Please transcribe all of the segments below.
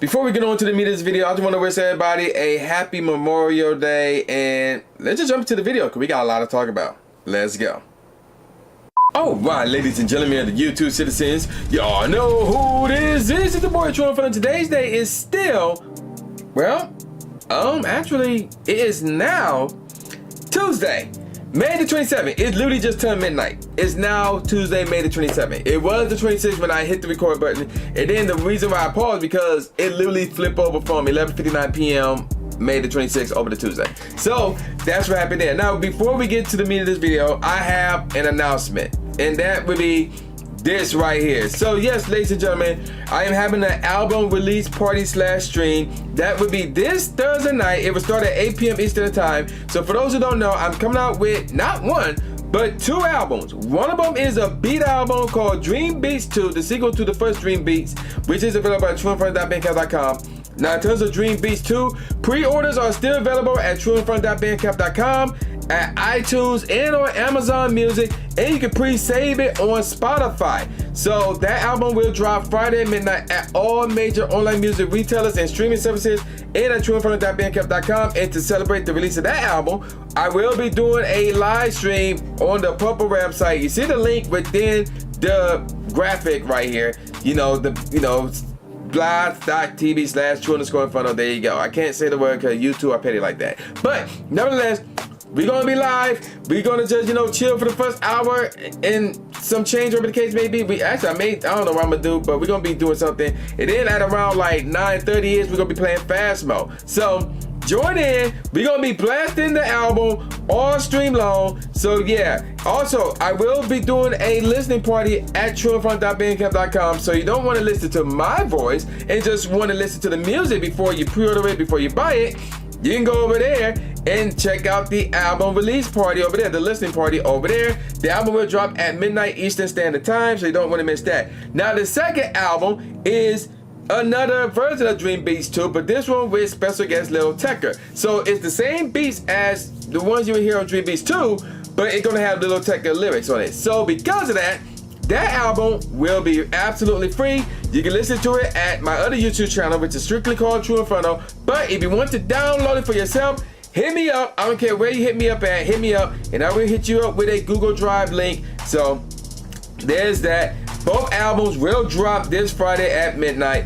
Before we get on to the meat of this video, I just want to wish everybody a happy Memorial Day, and let's just jump into the video because we got a lot to talk about. Let's go. Alright, ladies and gentlemen of the YouTube citizens, y'all know who this is. This is the boy True Inferno. Today's day is still, well, actually, it is now Tuesday, May the 27th. It literally just turned midnight. It's now Tuesday, May the 27th. It was the 26th when I hit the record button. And then the reason why I paused, because it literally flipped over from 11:59 p.m. May the 26th over to Tuesday. So that's what happened there. Now, before we get to the meat of this video, I have an announcement. And that would be this right here. So yes, ladies and gentlemen, I am having an album release party / stream. That would be this Thursday night. It will start at 8 p.m. Eastern time. So for those who don't know, I'm coming out with not one, but 2 albums. One of them is a beat album called Dream Beats 2, the sequel to the first Dream Beats, which is available at trueinferno.bandcamp.com. Now, in terms of Dream Beats 2, pre-orders are still available at trueinferno.bandcamp.com, at iTunes, and on Amazon Music, and you can pre-save it on Spotify. So that album will drop Friday at midnight at all major online music retailers and streaming services, and at trueinferno.bandcamp.com. And to celebrate the release of that album, I will be doing a live stream on the Purple website. You see the link within the graphic right here. blog.tv/true_inferno. There you go. I can't say the word because YouTube are petty like that. But nevertheless, we're gonna be live. We're gonna just, chill for the first hour and some change, whatever the case may be. I don't know what I'm gonna do, but we're gonna be doing something. And then at around like 9:30 we're gonna be playing fast mode. So join in. We're gonna be blasting the album all stream long. So yeah. Also, I will be doing a listening party at trueinferno.bandcamp.com. So you don't want to listen to my voice and just want to listen to the music before you pre-order it, before you buy it. You can go over there and check out the album release party over there, the listening party over there. The album will drop at midnight Eastern Standard Time, so you don't want to miss that. Now, the second album is another version of Dream Beats 2, but this one with special guest Lil Tecca. So it's the same beats as the ones you will hear on Dream Beats 2, but it's gonna have Lil Tecca lyrics on it. So because of that, that album will be absolutely free. You can listen to it at my other YouTube channel, which is strictly called True Inferno. But if you want to download it for yourself, hit me up. I don't care where you hit me up at, hit me up, and I will hit you up with a Google Drive link. So there's that. Both albums will drop this Friday at midnight.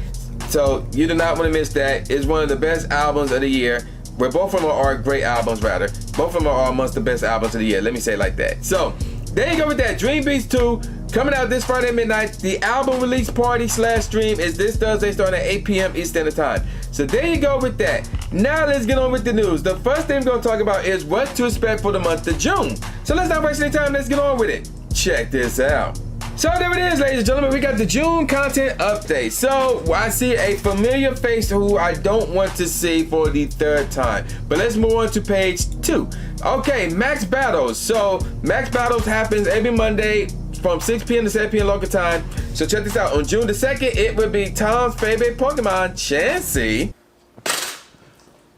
So you do not want to miss that. It's one of the best albums of the year. Well, both of them are great albums, rather. Both of them are amongst the best albums of the year. Let me say it like that. So there you go with that. Dream Beats 2 coming out this Friday at midnight. The album release party / stream is this Thursday starting at 8 p.m. Eastern time. So there you go with that. Now let's get on with the news. The first thing we're going to talk about is what to expect for the month of June. So let's not waste any time. Let's get on with it. Check this out. So there it is, ladies and gentlemen. We got the June content update. So I see a familiar face who I don't want to see for the 3rd time. But let's move on to page 2. Okay, Max Battles. So Max Battles happens every Monday from 6 p.m. to 7 p.m. local time. So check this out. On June the 2nd, it will be Tom's favorite Pokemon, Chansey.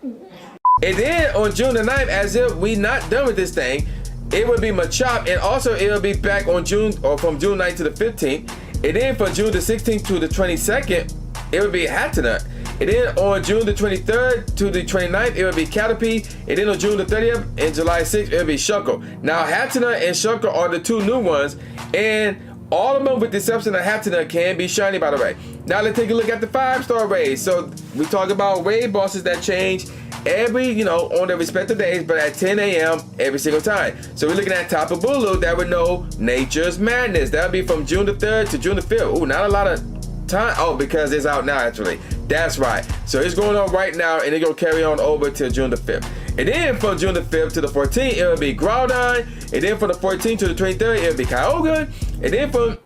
And then on June the 9th, as if we not done with this thing, it will be Machop, and also it'll be back on from June 9th to the 15th. And then from June the 16th to the 22nd, it will be Hatenna. And then on June the 23rd to the 29th, it will be Caterpie. And then on June the 30th and July 6th, it will be Shuckle. Now, Hatenna and Shuckle are the 2 new ones, and all of them, with the exception of Hatenna, can be shiny, by the way. Now, let's take a look at the 5-star raids. So we talk about raid bosses that change every, on their respective days, but at 10 a.m. every single time. So we're looking at Tapu Bulu, that would know Nature's Madness. That'll be from June the 3rd to June the 5th. Ooh, not a lot of time. Oh, because it's out now, actually. That's right. So it's going on right now, and it's going to carry on over till June the 5th. And then from June the 5th to the 14th, it will be Groudon. And then from the 14th to the 23rd, it will be Kyogre. And then from...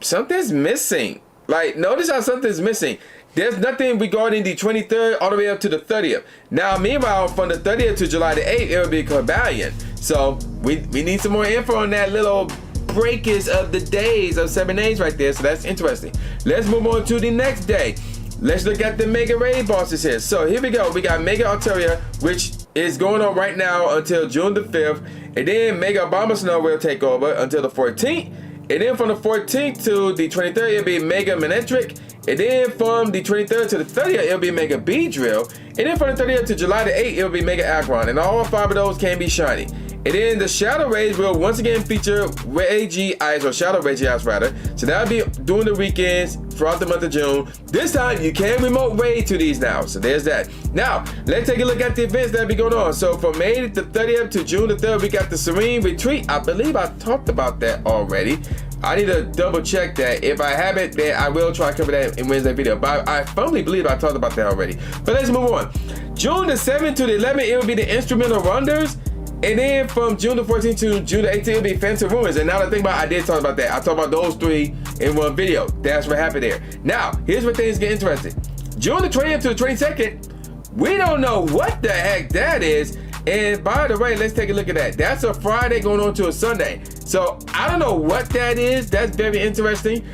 something's missing. Like, notice how something's missing. There's nothing regarding the 23rd all the way up to the 30th. Now, meanwhile, from the 30th to July the 8th, it will be Carbalion. So we need some more info on that little breakage of the days of 7 days right there. So that's interesting. Let's move on to the next day. Let's look at the Mega Raid bosses here. So here we go. We got Mega Altaria, which is going on right now until June the 5th. And then Mega Abomasnow will take over until the 14th. And then from the 14th to the 23rd, it'll be Mega Manectric. And then from the 23rd to the 30th, it'll be Mega B Drill. And then from the 30th to July the 8th, it'll be Mega Aggron. And all 5 of those can be shiny. And then the Shadow Rage will once again feature Reggie Ice, or Shadow Reggie Ice rather. So that'll be during the weekends throughout the month of June. This time you can remote raid to these now. So there's that. Now, let's take a look at the events that'll be going on. So from May the 30th to June the 3rd, we got the Serene Retreat. I believe I talked about that already. I need to double check that. If I haven't, then I will try to cover that in Wednesday video. But I firmly believe I talked about that already. But let's move on. June the 7th to the 11th, it will be the Instrumental Wonders. And then from June the 14th to June the 18th, it'll be Phantom Ruins. And now that I think about it, I did talk about that. I talked about those 3 in one video. That's what happened there. Now, here's where things get interesting. June the 20th to the 22nd, we don't know what the heck that is. And by the way, let's take a look at that. That's a Friday going on to a Sunday. So I don't know what that is. That's very interesting.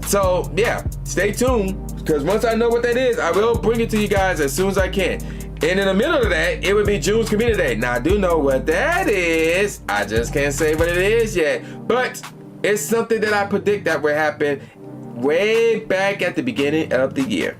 So yeah, stay tuned, because once I know what that is, I will bring it to you guys as soon as I can. And in the middle of that, it would be June's Community Day. Now, I do know what that is. I just can't say what it is yet. But it's something that I predict that will happen way back at the beginning of the year.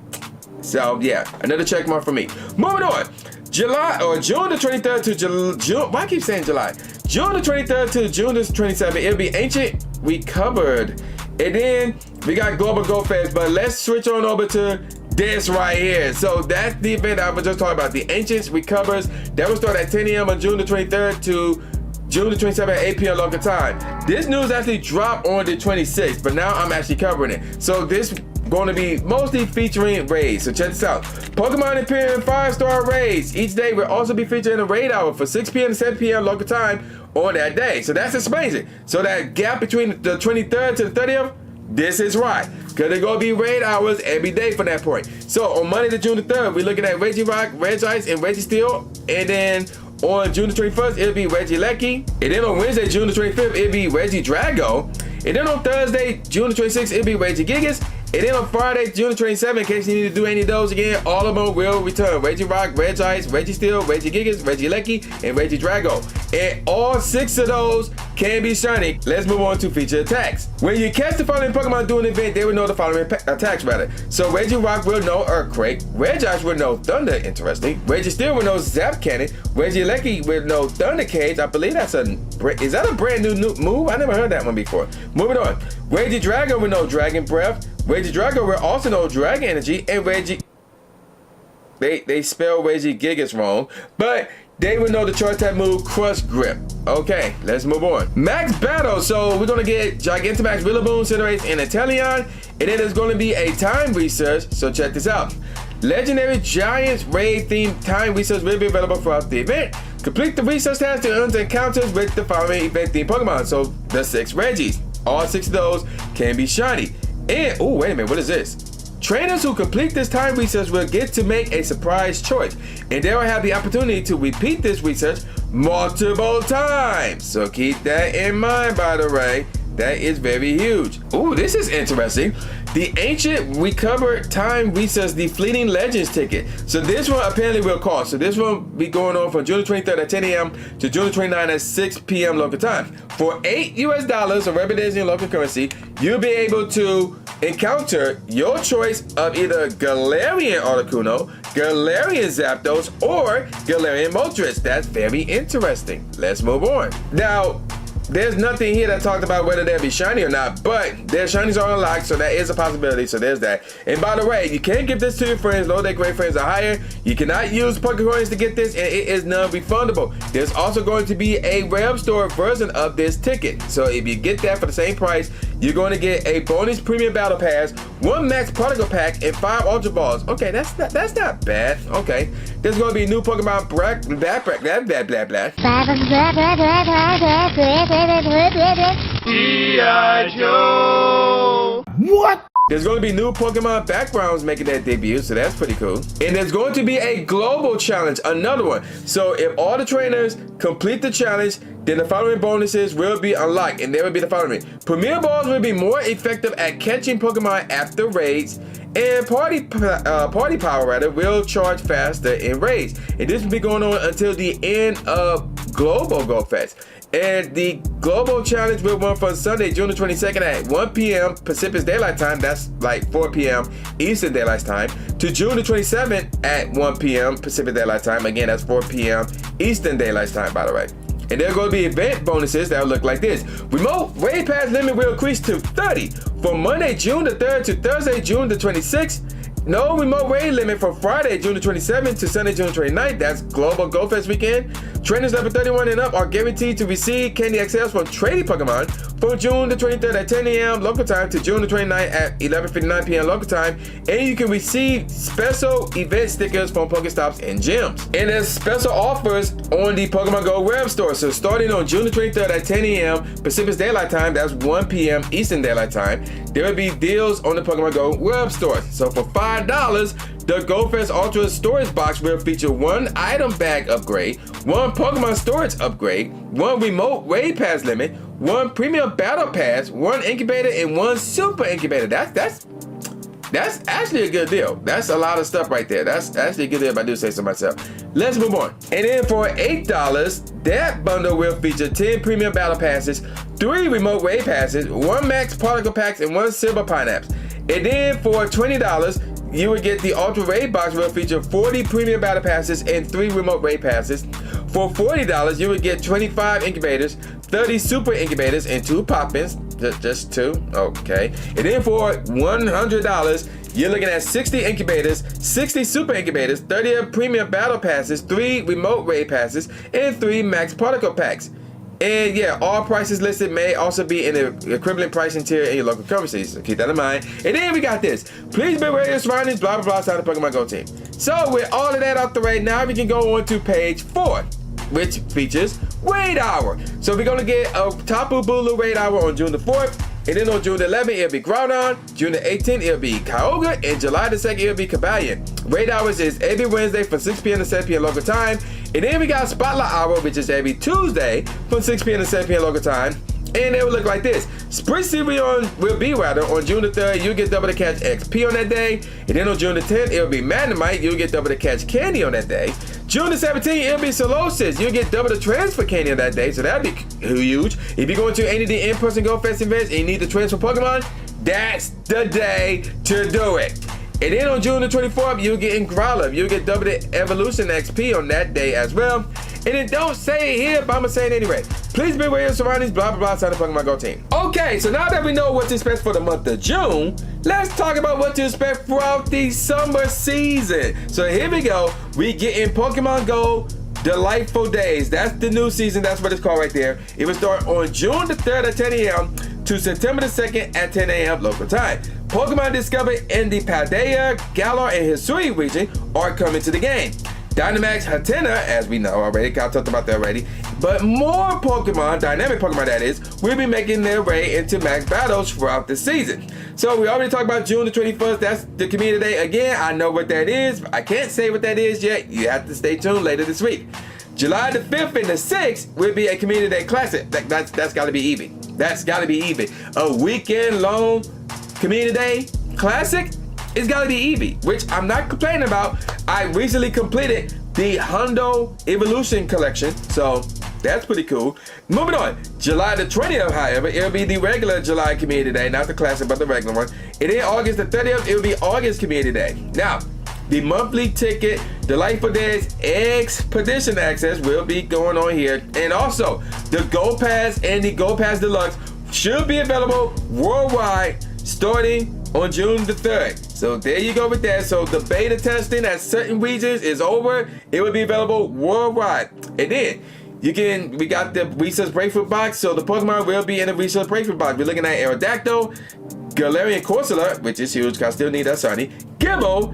So, yeah, another check mark for me. Moving on. June the 23rd to June. Why I keep saying July? June the 23rd to June the 27th, it'll be Ancient Recovered. And then we got Global Go Fest. But let's switch on over to this right here. So that's the event I was just talking about. The Ancients Recovers. That will start at 10 a.m. on June the 23rd to June the 27th at 8 p.m. local time. This news actually dropped on the 26th, but now I'm actually covering it. So this going to be mostly featuring raids. So check this out. Pokemon Imperium 5-star raids. Each day will also be featuring a raid hour for 6 p.m. to 7 p.m. local time on that day. So that's amazing. So that gap between the 23rd to the 30th, this is right. Because they're going to be raid hours every day from that point. So on Monday to June the 3rd, we're looking at Reggie Rock, Reg Ice, and Reggie Steel. And then on June the 21st, it'll be Reggie Lecky. And then on Wednesday, June the 25th, it'll be Reggie Drago. And then on Thursday, June the 26th, it'll be Reggie Gigas. And then on Friday, June 27th, in case you need to do any of those again, all of them will return. Reggie Rock, Reg Ice, Reggie Steel, Reggie Gigas, Reggie Lecky, and Reggie Drago. And all 6 of those can be shiny. Let's move on to feature attacks. When you catch the following Pokemon during an event, they will know the following attacks rather. So Reggie Rock will know Earthquake, Reg Ice will know Thunder, interesting. Reggie Steel will know Zap Cannon, Reggie Lecky will know Thunder Cage. I believe that's is that a brand new move? I never heard that one before. Moving on. Reggie Drago will know Dragon Breath. Reggie Drago will also know Dragon Energy, and Reggie... They spell Reggie Gigas wrong, but they will know the charge type move Crush Grip. Okay, let's move on. Max Battle. So we're going to get Gigantamax, Rillaboom, Cinderace, and Inteleon. And then there's going to be a time research. So check this out. Legendary Giants Raid themed time research will be available throughout the event. Complete the research task to earn encounters with the following event themed Pokemon. So the 6 Reggies. All 6 of those can be shiny. And, oh, wait a minute, what is this? Trainers who complete this time research will get to make a surprise choice, and they will have the opportunity to repeat this research multiple times. So keep that in mind, by the way. That is very huge. Ooh, this is interesting. The Ancient Recovered Time Research, the Fleeting Legends ticket. So this one apparently will cost. So this one will be going on from June 23rd at 10 a.m. to June 29th at 6 p.m. local time. For $8 US, or representing local currency, you'll be able to encounter your choice of either Galarian Articuno, Galarian Zapdos, or Galarian Moltres. That's very interesting. Let's move on. Now, there's nothing here that talked about whether they'll be shiny or not, but their shinies are unlocked, so that is a possibility. So there's that. And by the way, you can give this to your friends. Low their grade friends are higher. You cannot use Pokecoins to get this, and it is non-refundable. There's also going to be a Rev Store version of this ticket. So if you get that for the same price, you're going to get a bonus premium battle pass, 1 max particle pack, and 5 ultra balls. Okay, that's not bad. Okay, there's going to be new Pokemon G.I. Joe. What? There's going to be new Pokemon backgrounds making their debut, so that's pretty cool. And there's going to be a global challenge, another one. So if all the trainers complete the challenge, then the following bonuses will be unlocked, and they will be the following. Premier Balls will be more effective at catching Pokemon after raids, and Party Power will charge faster in raids. And this will be going on until the end of Global Go Fest. And the Global Challenge will run from Sunday, June the 22nd at 1 p.m. Pacific Daylight Time, that's like 4 p.m. Eastern Daylight Time, to June the 27th at 1 p.m. Pacific Daylight Time. Again, that's 4 p.m. Eastern Daylight Time, by the way. And there are going to be event bonuses that will look like this. Remote Raid Pass limit will increase to 30 from Monday, June the 3rd to Thursday, June the 26th. No remote raid limit from Friday, June the 27th to Sunday, June the 29th. That's Global Go Fest weekend. Trainers level 31 and up are guaranteed to receive Candy XLs from trading Pokemon from June the 23rd at 10 a.m. local time to June the 29th at 11:59 p.m. local time. And you can receive special event stickers from Pokestops and gyms. And there's special offers on the Pokemon Go web store. So starting on June the 23rd at 10 a.m. Pacific Daylight Time, that's 1 p.m. Eastern Daylight Time, there will be deals on the Pokemon Go web store. So for $5, the GoFest Ultra Storage Box will feature one item bag upgrade, one Pokemon storage upgrade, one remote raid pass limit, one premium battle pass, one incubator, and one super incubator. That's actually a good deal. That's a lot of stuff right there. That's actually a good deal if I do say so myself. Let's move on. And then for $8, that bundle will feature 10 premium battle passes, 3 remote raid passes, 1 max particle packs, and 1 silver pineapples. And then for $20, you would get the Ultra Raid Box will feature 40 premium battle passes and 3 remote raid passes. For $40, you would get 25 incubators, 30 super incubators, and 2 pop-ins. Just 2? Okay. And then for $100, you're looking at 60 incubators, 60 super incubators, 30 premium battle passes, 3 remote raid passes, and 3 max particle packs. And yeah, all prices listed may also be in the equivalent pricing tier in your local currency, so keep that in mind. And then we got this. Please be aware of your surroundings, blah, blah, blah, sign the Pokemon Go team. So with all of that out the way, now we can go on to page 4, which features Raid Hour. So we're going to get a Tapu Bulu Raid Hour on June the 4th. And then on June the 11th, it'll be Groudon. June the 18th, it'll be Kyogre. And July the 2nd, it'll be Cobalion. Raid Hours is every Wednesday from 6 p.m. to 7 p.m. local time. And then we got Spotlight Hour, which is every Tuesday from 6 p.m. to 7 p.m. local time. And it will look like this. Sprint Sirion will be on June the 3rd, you'll get double the catch XP on that day. And then on June the 10th, it'll be Magnemite, you'll get double the catch candy on that day. June the 17th, it'll be Solosis, you'll get double the transfer candy on that day, so that'll be huge. If you're going to any of the in-person Go Fest events and you need to transfer Pokemon, that's the day to do it. And then on June the 24th, you'll get Growlithe. You'll get double the Evolution XP on that day as well. And it don't say it here, but I'm gonna say it anyway. Please be aware of your surroundings, blah, blah, blah, sign the Pokemon Go team. Okay, so now that we know what to expect for the month of June, let's talk about what to expect throughout the summer season. So here we go. We get in Pokemon Go Delightful Days. That's the new season. That's what it's called right there. It will start on June the 3rd at 10 a.m. to September the 2nd at 10 a.m. local time. Pokemon discovered in the Paldea, Galar, and Hisui region are coming to the game. Dynamax Hatenna, as we know already, I talked about that already, but more Pokemon, dynamic Pokemon that is, will be making their way into max battles throughout the season. So we already talked about June the 21st, that's the Community Day. Again, I know what that is. I can't say what that is yet. You have to stay tuned later this week. July the 5th and the 6th will be a Community Day Classic. That's got to be even. That's got to be even. A weekend long Community Day Classic, it's got to be Eevee, which I'm not complaining about. I recently completed the Hundo Evolution Collection, so that's pretty cool. Moving on, July the 20th, however, it'll be the regular July Community Day, not the classic, but the regular one. And then August the 30th, it'll be August Community Day. Now, the monthly ticket, Delightful Days Expedition Access will be going on here. And also, the Go Pass and the Go Pass Deluxe should be available worldwide starting on June the 3rd. So there you go with that. So the beta testing at certain regions is over. It will be available worldwide. And then we got the Research Breakthrough Box. So the Pokemon will be in the Research Breakthrough Box. We're looking at Aerodactyl, Galarian Corsola, which is huge, because I still need that shiny, Gibbo,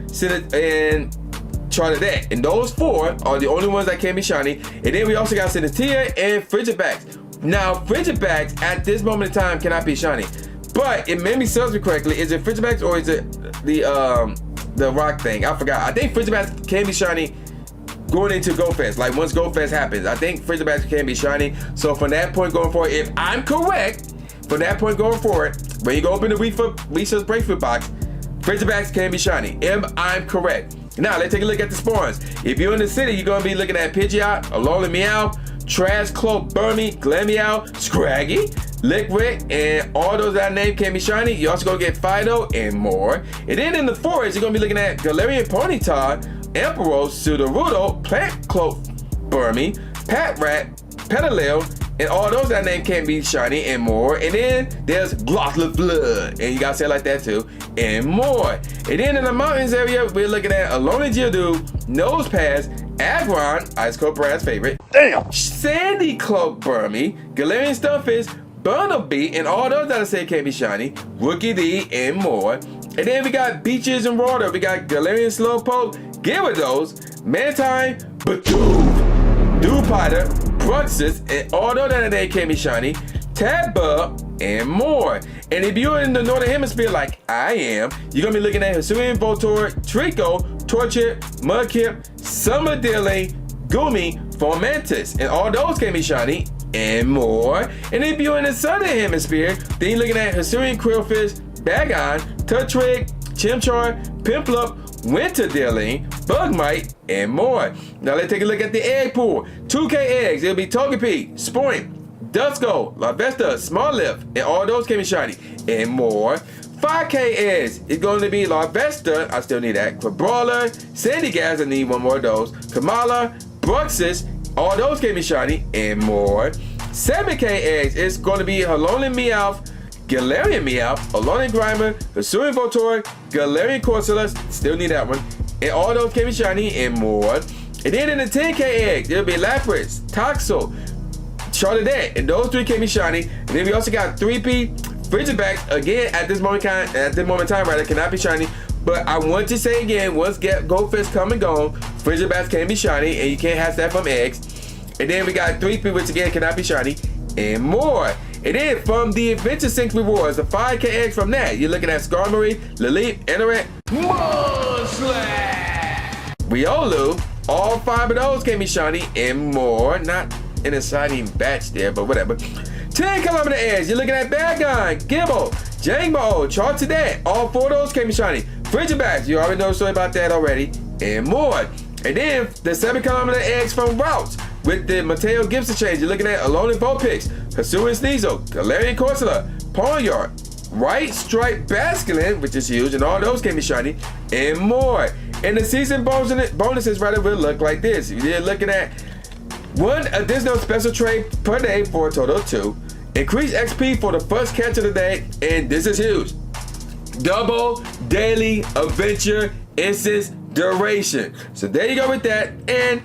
and Charlotte. And those 4 are the only ones that can be shiny. And then we also got Cinnatia and Frigibax. Now, Frigibax at this moment in time cannot be shiny. But it made me serves me correctly. Is it Frigibax or is it the rock thing? I forgot. I think Frigibax can be shiny going into Go Fest. Like once Go Fest happens, I think Frigibax can be shiny. So from that point going forward, if I'm correct, from that point going forward, when you go open the Research Breakthrough Box, Frigibax can be shiny. I'm correct. Now let's take a look at the spawns. If you're in the city, you're gonna be looking at Pidgeot, Alolan Meow, Trash Cloak Burmy, Glameow, Scraggy, Liquid, and all those that I named can be shiny. You also gonna get Fido and more. And then in the forest, you're gonna be looking at Galarian Ponyta, Emperor, Sudowoodo, Plant Cloak Burmy, Patrat, Petalil, and all those that I named can be shiny and more. And then there's Glossless Blood, and you gotta say it like that too, and more. And then in the mountains area, we're looking at Alolan Geodude, Nosepass, Aggron, Ice Cold Brad's favorite. Damn! Sandy Cloak Burmy, Galarian Stunfisk, Bunnelby, and all those that I say can be shiny, Rookie D, and more. And then we got Beaches and Water. We got Galarian Slowpoke, Gyarados, Mantine, Bidoof, Dewpider, Bruxus, and all those that they can be shiny, Tabub, and more. And if you're in the Northern Hemisphere like I am, you're gonna be looking at Hisuian Voltorb, Trico, Torchic, Mudkip, Summerdealing, Goomy, Fomantis, and all those can be shiny and more. And if you're in the Southern Hemisphere, then you're looking at Hisuian Krillfish, Bagon, Turtwig, Chimchar, Piplup, Winterdealing, Bugmite, and more. Now let's take a look at the egg pool. 2K eggs, it'll be Togepi, Spoink, Duskull, Larvesta, Smoliv, and all those can be shiny and more. 5K eggs, it's going to be Larvesta, I still need that, Quabrawler, Sandygast, I need one more of those, Kamala, Bruxus, all those can be shiny and more. 7K eggs, it's going to be Alolan Meowth, Galarian Meowth, Alolan Grimer, Hisuian Voltorb, Galarian Corsola, still need that one, and all those can be shiny and more. And then in the 10K eggs, it'll be Lapras, Toxel, Charlotte, and those 3 can be shiny. And then we also got 3P Frigibax, again at this moment in time, rather, cannot be shiny. But I want to say again, once Goldfish come and gone, Frigibax can be shiny, and you can't have that from eggs. And then we got 3P, which again cannot be shiny, and more. And then from the Adventure Sync rewards, the 5K eggs from that, you're looking at Skarmory, Lilith, Enoret, Munchlax, Riolu, all 5 of those can be shiny and more. Not in a shiny batch there, but whatever. 10-kilometer eggs, you're looking at Bagon, Gibble, Jangmo, Charcadet, all 4 of those can be shiny. Frigibax, you already know the story about that already, and more. And then the 7-kilometer eggs from Routes with the Mateo Gibson change, you're looking at Alolan Vulpix, Hisuian Sneasel, Galarian Corsola, Pawniard, White Stripe Basculin, which is huge, and all those can be shiny, and more. And the season bonuses rather will look like this. You're looking at 1 additional special trade per day for a total of 2. Increase XP for the first catch of the day, and this is huge. Double Daily Adventure Incense duration. So there you go with that, and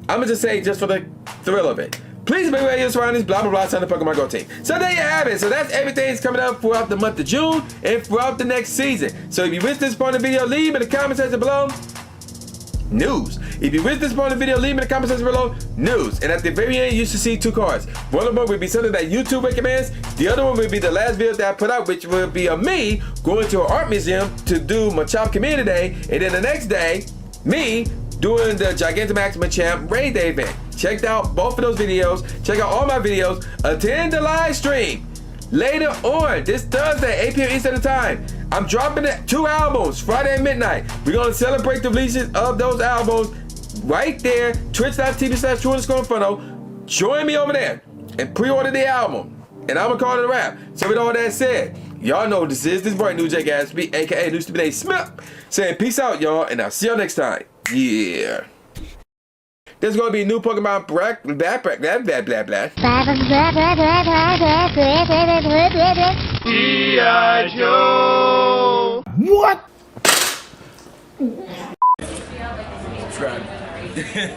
I'm gonna just say, just for the thrill of it, please make sure you're surrounding blah blah blah sign the Pokemon Go team. So there you have it. So that's everything that's coming up throughout the month of June and throughout the next season. So if you wish this part of the video, leave in the comment section below. News. If you wish this part of the video, leave in the comment section below. News. And at the very end, you should see 2 cards. One of them will be something that YouTube recommends. The other one will be the last video that I put out, which will be of me going to an art museum to do Machop Community Day. And then the next day, me doing the Gigantamax Machamp Raid Day event. Check out both of those videos. Check out all my videos. Attend the live stream later on this Thursday, 8 p.m. Eastern Time. I'm dropping 2 albums Friday at midnight. We're gonna celebrate the releases of those albums right there. Twitch.tv/TrueInferno. Join me over there and pre-order the album. And I'm gonna call it a wrap. So with all that said, y'all know what this is. This boy New J Gatsby, aka New Stupid A Smith, saying peace out, y'all, and I'll see y'all next time. Yeah. There's gonna be a new Pokemon blah blah blah. G.I. Joe. What? Subscribe.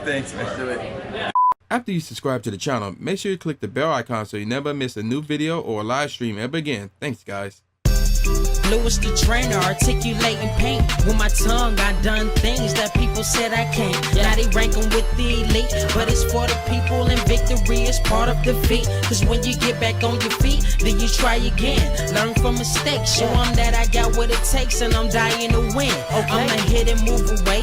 Thanks, man. Do it. After you subscribe to the channel, make sure you click the bell icon so you never miss a new video or a live stream ever again. Thanks, guys. Lewis the trainer, articulating paint. With my tongue, I done things that people said I can't. Now they rank them with the elite, but it's for the people, and victory is part of defeat. Cause when you get back on your feet, then you try again. Learn from mistakes, show them that I got what it takes, and I'm dying to win. I'ma hit and move away.